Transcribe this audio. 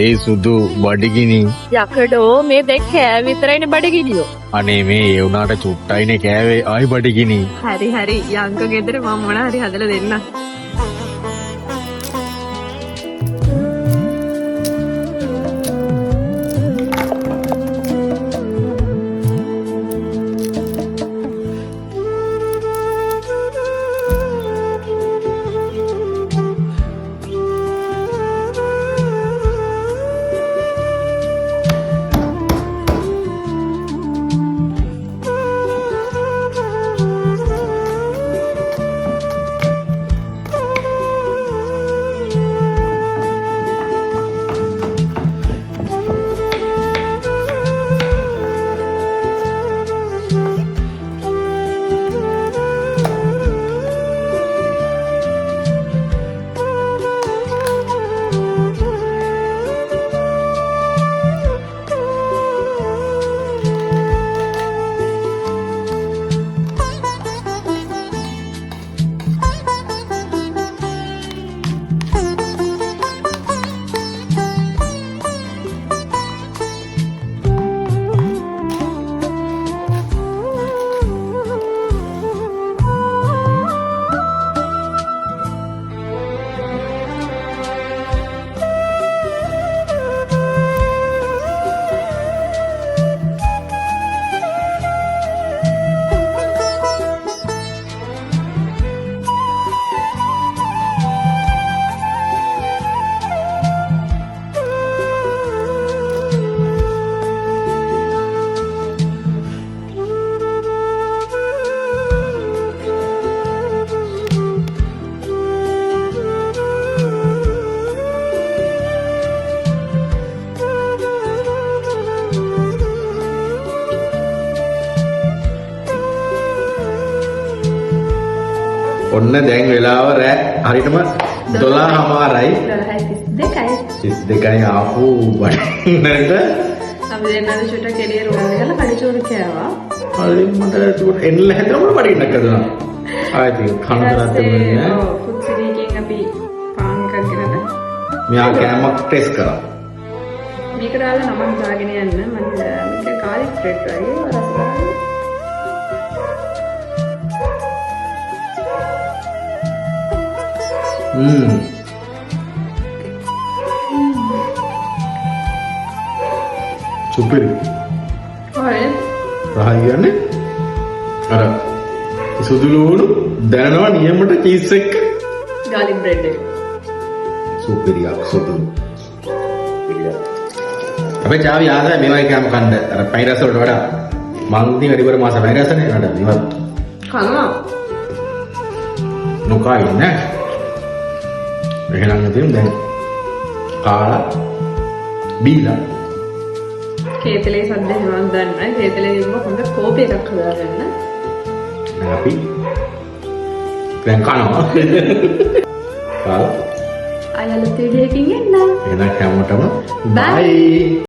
ඒ සුදු බඩගිනි යකඩෝ මේ දැන් කෑ විතරයිනේ බඩගිනියෝ. අනේ මේ ඒ උනාට චුට්ටයිනේ කෑවේ ආයි බඩගිනි. හරි හරි යංක ගෙදර මම මොන හරි හදලා දෙන්න. ඔන්න දැන් වෙලාව රෑ හරියටම 12:00යි 32යි ආපු බඩනට අපි දෙන්නාද චුට්ටක් එළිය රෝල් එකලා කඩිචෝරු කෑවා. හරි මට ඒක එන්න හැදෙනම බඩින්නක් කරනවා. ආයෙත් කන කරත් දෙන්නේ ඔව් කුච්චිරීකින් අපි පාන් එකක් ගෙනද මෙයා කෑමක් ටෙස්ට් කරා. මේක දාලා නමක් දාගෙන යන්න මම මේක කාලික් බ්‍රෙඩ් වගේ රසදායි. සුපිරි. ඔය රහයි කියන්නේ අර සුදු ලුණු දැනනවා නියමට චීස් එක්ක ගාලික් බ්‍රෙඩ් එක. සුපිරියක් සුදු. අපේ චාවි ආදා මේවා කෑම කන්න අර පයි රස වලට වඩා මං ඉතින් වැඩිපුර මාස පයි රසනේ නඩ මේවා කනවා. නොකා ඉන්නේ. එහෙනම් ඉතින් දැන් කාලා බීලා කේතලේ සද්ද හිමක් ගන්න. කේතලේ ඉන්න හොඳ කෝපි එකක් හදාගන්න. දැන් අපි දැන් කනවා. කාලා අයලත් වීඩියෝ එකකින් එන්න. එහෙනම් හැමෝටම Bye. බයි.